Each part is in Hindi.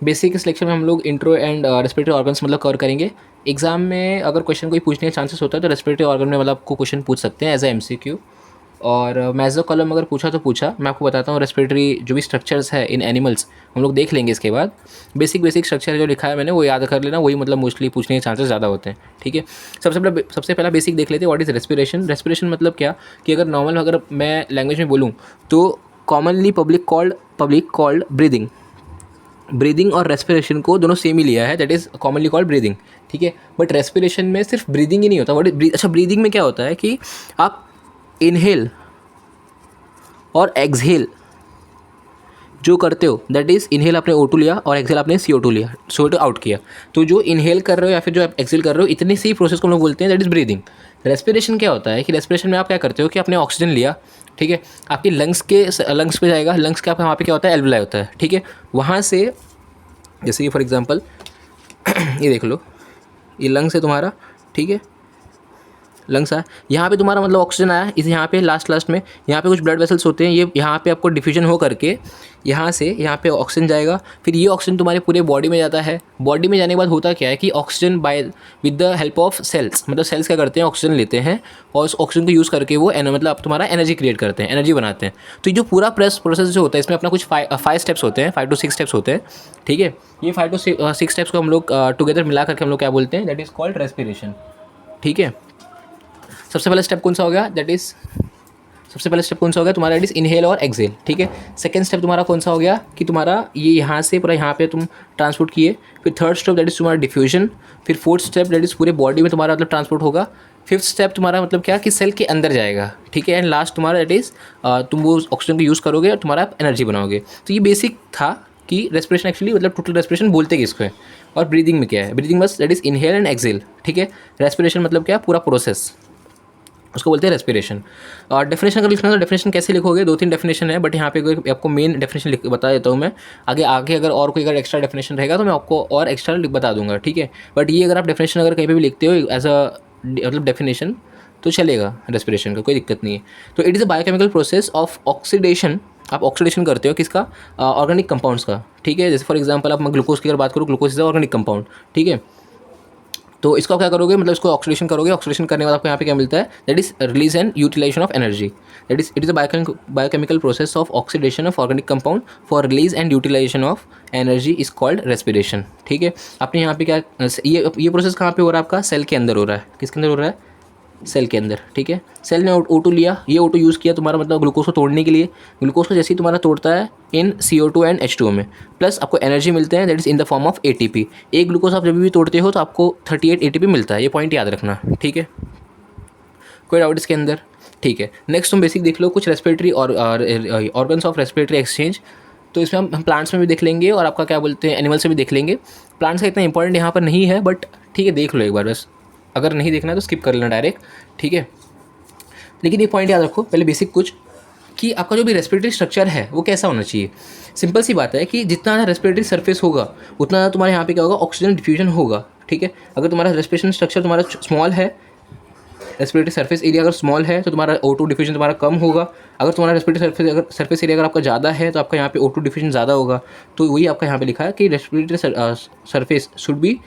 बेसिक इस लेक्चर में हम लोग इंट्रो एंड रेस्पिरेटरी ऑर्गन्स मतलब कवर करेंगे। एग्जाम में अगर क्वेश्चन कोई पूछने का चांसेस होता है तो रेस्पिरेटरी ऑर्गन में मतलब आपको क्वेश्चन पूछ सकते हैं एज ए MCQ। और मेसो कॉलम अगर पूछा तो पूछा, मैं आपको बताता हूँ रेस्पिरेटरी जो भी स्ट्रक्चर्स है इन एनिमल्स हम लोग देख लेंगे। इसके बाद बेसिक स्ट्रक्चर जो लिखा है मैंने वो याद कर लेना, वही मतलब मोस्टली पूछने के चांसेस ज़्यादा होते हैं। ठीक है, सबसे पहला बेसिक देख लेते हैं, व्हाट इज़ रेस्पिरेशन। रेस्पिरेशन मतलब क्या कि अगर मैं लैंग्वेज में बोलूँ तो commonly public called breathing. Breathing और रेस्पिरेशन को दोनों सेम ही लिया है, that is commonly called breathing. ठीक है, बट रेस्पिरेशन में सिर्फ ब्रीदिंग ही नहीं होता। अच्छा, ब्रीदिंग में क्या होता है कि आप इनहेल और एक्सहेल जो करते हो, दैट इज़ इनहेल आपने O2 लिया और एक्सहेल आपने CO2 लिया, CO2 आउट किया। तो जो इनहेल कर रहे हो या फिर जो आप एक्सहेल कर रहे हो, इतनी सी प्रोसेस को हम लोग बोलते हैं दैट इज़ ब्रीदिंग। रेस्पिरेशन क्या होता है कि रेस्पिरेशन में आप क्या करते हो कि आपने ऑक्सीजन लिया, ठीक है, आपकी लंग्स पे जाएगा, लंग्स के आप वहाँ पे क्या होता है, एल्वुलाई होता है। ठीक है, वहाँ से जैसे कि फॉर एग्जांपल ये देख लो, ये लंग्स है तुम्हारा, ठीक है, लंग्स आया, यहाँ पे तुम्हारा मतलब ऑक्सीजन आया, इस यहाँ पे लास्ट में यहाँ पे कुछ ब्लड वेसल्स होते हैं, ये यहाँ पे आपको डिफ्यूजन हो करके यहाँ से यहाँ पे ऑक्सीजन जाएगा, फिर ये ऑक्सीजन तुम्हारे पूरे बॉडी में जाता है। बॉडी में जाने के बाद होता क्या है कि oxygen with the help of cells, मतलब सेल्स क्या करते हैं, ऑक्सीजन लेते हैं और उस ऑक्सीजन को यूज़ करके वो मतलब तुम्हारा एनर्जी क्रिएट करते हैं, एनर्जी बनाते हैं। तो ये जो पूरा प्रोसेस जो होता है इसमें अपना कुछ 5 स्टेप्स होते हैं, 5 to 6 स्टेप्स होते हैं। ठीक है, ये 5 to 6 स्टेप्स को हम लोग टुगेदर मिला करके हम लोग क्या बोलते हैं, दैट इज़ कॉल्ड रेस्पिरेशन। ठीक है, सबसे पहला स्टेप कौन सा हो गया, सबसे पहला स्टेप कौन सा हो गया तुम्हारा, दैट इज़ इनहेल और एक्सहेल। ठीक है, सेकंड स्टेप तुम्हारा कौन सा हो गया कि तुम्हारा ये यहाँ से पूरा यहाँ पे तुम ट्रांसपोर्ट किए। फिर थर्ड स्टेप दैट इज़ तुम्हारा डिफ्यूजन। फिर फोर्थ स्टेप दैट इज़ पूरे बॉडी में तुम्हारा मतलब ट्रांसपोर्ट होगा। फिफ्थ स्टेप तुम्हारा मतलब क्या कि सेल के अंदर जाएगा। ठीक है, एंड लास्ट तुम्हारा दैट इज़ तुम वो ऑक्सीजन को यूज़ करोगे और तुम्हारा एनर्जी बनाओगे। तो ये बेसिक था कि रेस्पिरेशन एक्चुअली मतलब टोटल रेस्पिरेशन बोलते किसको है, और ब्रीदिंग में क्या है, ब्रीदिंग बस that is inhale and exhale. ठीक है, रेस्पिरेशन मतलब क्या, पूरा प्रोसेस, उसको बोलते हैं रेस्पिरेशन। और डेफिनेशन अगर लिखना है तो डेफिनेशन कैसे लिखोगे, 2-3 डेफिनेशन है, बट यहाँ पे आपको मेन डेफिनेशन बता देता हूँ मैं। आगे अगर और कोई एक्स्ट्रा डेफिनेशन रहेगा तो मैं आपको और एक्स्ट्रा बता दूंगा। ठीक है, बट ये अगर आप डेफिनेशन अगर कहीं पे भी लिखते हो एज अ मतलब डेफिनेशन तो चलेगा, रेस्पिरेशन का कोई दिक्कत नहीं है। तो it is a biochemical process of oxidation. आप ऑक्सीडेशन करते हो किसका, ऑर्गेनिक कंपाउंड्स का। ठीक है, जैसे फॉर एग्जांपल आप मैं ग्लूकोज की अगर बात करूँ, ग्लूकोज इज ऑर्गेनिक कंपाउंड। ठीक है, तो इसको क्या करोगे, मतलब इसको ऑक्सीडेशन करोगे, ऑक्सीडेशन करने के बाद आपको यहाँ पे क्या मिलता है, that is release and utilisation of energy. That is it is a biochemical process of oxidation of organic compound for release and utilisation of energy is called respiration. ठीक है, आपने यहाँ पे क्या, ये प्रोसेस कहाँ पे हो रहा है, आपका सेल के अंदर हो रहा है। किसके अंदर हो रहा है, सेल के अंदर। ठीक है, सेल ने O2 लिया, ये O2 यूज़ किया तुम्हारा मतलब ग्लूकोज को तोड़ने के लिए। ग्लूकोज को जैसे ही तुम्हारा तोड़ता है इन CO2 एंड H2O में, प्लस आपको एनर्जी मिलते हैं that is in the form of ATP। एक ग्लूकोज आप जब भी तोड़ते हो तो आपको 38 ATP मिलता है, ये पॉइंट याद रखना। ठीक है, कोई डाउट इसके अंदर। ठीक है, नेक्स्ट तुम बेसिक देख लो कुछ रेस्पिरेटरी और ऑर्गन्स ऑफ रेस्पिरेटरी एक्सचेंज। तो इसमें हम प्लांट्स में भी देख लेंगे और आपका क्या बोलते हैं एनिमल्स से भी देख लेंगे। प्लांट्स का इतना इंपॉर्टेंट यहाँ पर नहीं है, बट ठीक है देख लो एक बार बस, अगर नहीं देखना है तो स्किप कर लेना डायरेक्ट। ठीक है, लेकिन ये पॉइंट याद रखो पहले बेसिक कुछ, कि आपका जो भी रेस्पिरेटरी स्ट्रक्चर है वो कैसा होना चाहिए। सिंपल सी बात है कि जितना ज़्यादा रेस्पिरेटरी सरफेस होगा उतना ज़्यादा तुम्हारे यहाँ पे क्या होगा, ऑक्सीजन डिफ्यूजन होगा। ठीक है, अगर तुम्हारा रेस्पिरेशन स्ट्रक्चर तुम्हारा स्मॉल है, रेस्पिरेटरी सरफेस एरिया अगर स्मॉल है तो तुम्हारा O2 डिफ्यूजन तुम्हारा कम होगा। अगर तुम्हारा रेस्पिरेटरी सरफेस एरिया अगर आपका ज़्यादा है तो आपका यहाँ पे O2 डिफ्यूजन ज़्यादा होगा। तो वही आपका यहाँ पे लिखा है कि रेस्पिरेटरी सरफेस शुड बी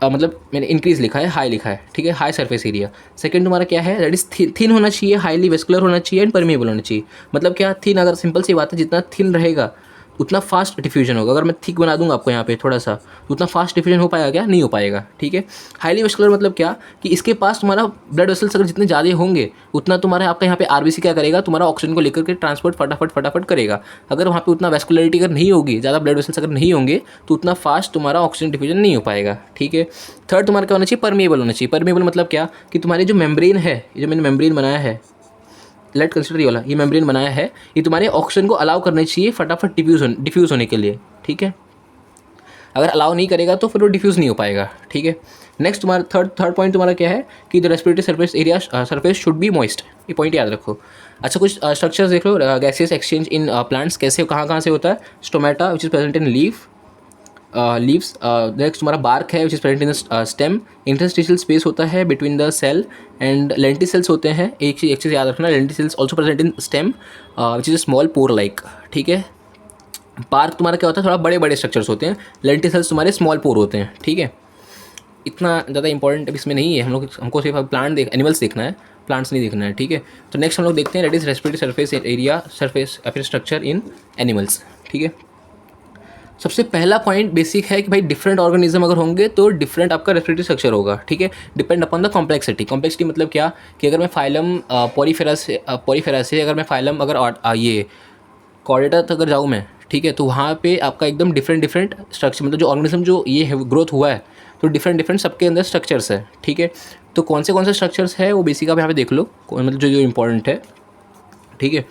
मतलब मैंने इंक्रीज लिखा है, हाई लिखा है। ठीक है, हाई सरफेस एरिया। सेकंड तुम्हारा क्या है, दैट इज थिन होना चाहिए, हाईली वेस्कुलर होना चाहिए एंड परमेबल होना चाहिए। मतलब क्या, थिन, अगर सिंपल सी बात है जितना थिन रहेगा उतना फास्ट डिफ्यूजन होगा। अगर मैं थिक बना दूंगा आपको यहाँ पे थोड़ा सा तो उतना फास्ट डिफ्यूजन हो पाएगा क्या, नहीं हो पाएगा। ठीक है, हाईली वेस्कुलर मतलब क्या कि इसके पास तुम्हारा ब्लड वेसल्स अगर जितने ज़्यादा होंगे उतना तुम्हारा आपका यहाँ पे RBC क्या करेगा, तुम्हारा ऑक्सीजन को लेकर के ट्रांसपोर्ट फटाफट करेगा। अगर वहाँ पे उतना वेस्कुलरिटी अगर नहीं होगी, ज़्यादा ब्लड वेसल्स अगर नहीं होंगे तो उतना फास्ट तुम्हारा ऑक्सीजन डिफ्यूजन नहीं हो पाएगा। ठीक है, थर्ड तुम्हारा क्या होना चाहिए, परमेबल होना चाहिए। परमेबल मतलब क्या कि तुम्हारी जो मेम्ब्रेन है, जो मैंने मेम्ब्रेन बनाया है, लेट कंसिडर ये वाला, ये मेम्ब्रेन बनाया है, ये तुम्हारे ऑक्सीजन को अलाउ करना चाहिए फटाफट डिफ्यूज़ होने के लिए। ठीक है, अगर अलाउ नहीं करेगा तो फिर वो डिफ्यूज़ नहीं हो पाएगा। ठीक है, नेक्स्ट तुम्हारा थर्ड पॉइंट तुम्हारा क्या है कि the respiratory surface should be moist. ये पॉइंट याद रखो। अच्छा, कुछ स्ट्रक्चर्स देख लो, गैसियस एक्सचेंज इन प्लांट्स कैसे कहाँ से होता है। Stomata which is present in leaves. Next तुम्हारा बार्क है which is present in the stem. Interstitial space होता है between the cell and lenticels होते हैं। एक चीज़ याद रखना, lenticels also present in stem which is a small pore like. ठीक है, पार्क तुम्हारा क्या होता है, थोड़ा बड़े बड़े स्ट्रक्चर्स होते हैं, लेंटिसल्स तुम्हारे स्मॉल पोर होते हैं, ठीक है। इतना ज़्यादा इंपॉर्टेंट इसमें नहीं है, हमको सिर्फ प्लांट एनिमल्स देखना है, प्लांट्स नहीं देखना है, ठीक है। तो नेक्स्ट हम लोग देखते हैं that is respiratory surface area, surface या फिर स्ट्रक्चर इन एनिमल्स, ठीक है। सबसे पहला पॉइंट बेसिक है कि भाई डिफरेंट ऑर्गेनिज्म अगर होंगे तो डिफरेंट आपका रेस्पिरेटरी स्ट्रक्चर होगा, ठीक है, depend upon the complexity. Complexity मतलब क्या कि अगर मैं फाइलम पॉलीफेरा से अगर मैं फाइलम अगर ये कॉरिडोर तक अगर जाऊँ मैं, ठीक है, तो वहाँ पे आपका एकदम डिफरेंट स्ट्रक्चर, मतलब जो ऑर्गेनिज्म जो ये ग्रोथ हुआ है तो डिफरेंट सबके अंदर स्ट्रक्चर्स है, ठीक है। तो कौन से स्ट्रक्चर्स है वो बेसिक आप यहाँ पे देख लो, मतलब जो इंपॉर्टेंट है, ठीक है।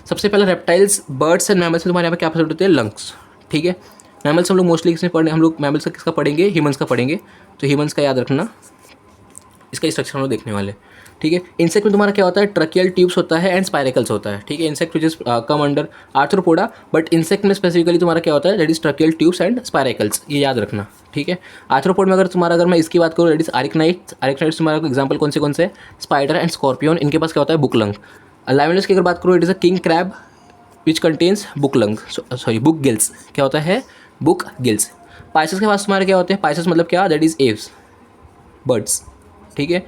सबसे पहले रेप्टाइल्स, बर्ड्स एंड मैमल्स में तुम्हारे यहाँ पे क्या प्रेजेंट होते हैं, लंग्स, ठीक है। मैमल्स हम लोग मोस्टली किसमें पढ़े, हम लोग मैमल्स का किसका पढ़ेंगे, ह्यूमंस का पढ़ेंगे, तो ह्यूमंस का याद रखना, इसका स्ट्रक्चर हम लोग देखने वाले, ठीक है। इंसेक्ट में तुम्हारा क्या होता है, ट्रकियल ट्यूब्स होता है एंड स्पाइरेकल्स होता है, ठीक है। Insect which is come under arthropoda, but insect में स्पेसिफिकली तुम्हारा क्या होता है, that is tracheal tubes and spiracles, ये याद रखना, ठीक है। आर्थ्रोपोड में अगर मैं इसकी बात करूँ, दैट इज आरिकनाइट्स तुम्हारा एग्जाम्पल कौन से, स्पाइडर एंड स्कॉर्पियन, इनके पास क्या होता है, बुक लंग। लाइमलिस की अगर बात करूँ, it is a king crab which contains book lung, sorry book gills, क्या होता है, बुक गिल्स। पाइसेस के पास तुम्हारे क्या होते हैं, पाइसेस मतलब क्या, दैट इज एव्स, बर्ड्स, ठीक है,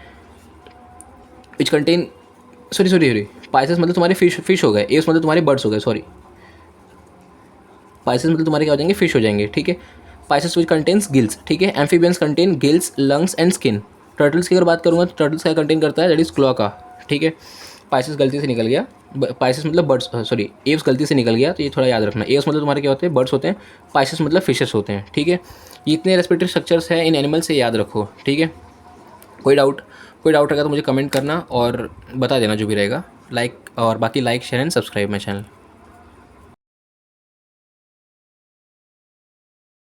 विच कंटेन सॉरी पाइसेस मतलब तुम्हारे फिश हो गए, एव्स मतलब तुम्हारे बर्ड्स हो गए, सॉरी, पाइसेस मतलब तुम्हारे क्या हो जाएंगे, फिश हो जाएंगे, ठीक है। पाइसेस विच कंटेन्स गिल्स, ठीक है। Amphibians contain gills, lungs and skin. Turtles की अगर बात करूँगा तो टर्टल्स क्या कंटेन करता है, दैट इज क्लोआका, ठीक है। पाइसेस गलती से निकल गया, पाइसेस मतलब बर्ड्स, सॉरी एव्स गलती से निकल गया, तो ये थोड़ा याद रखना। एव्स मतलब तुम्हारे क्या होते हैं, बर्ड्स होते हैं, पाइसेस मतलब फिशेस होते हैं, ठीक है। ये इतने रेस्पिरेटरी स्ट्रक्चर्स हैं इन एनिमल से, याद रखो, ठीक है। कोई डाउट रहेगा तो मुझे कमेंट करना और बता देना जो भी रहेगा, लाइक, और बाकी like share and subscribe my channel.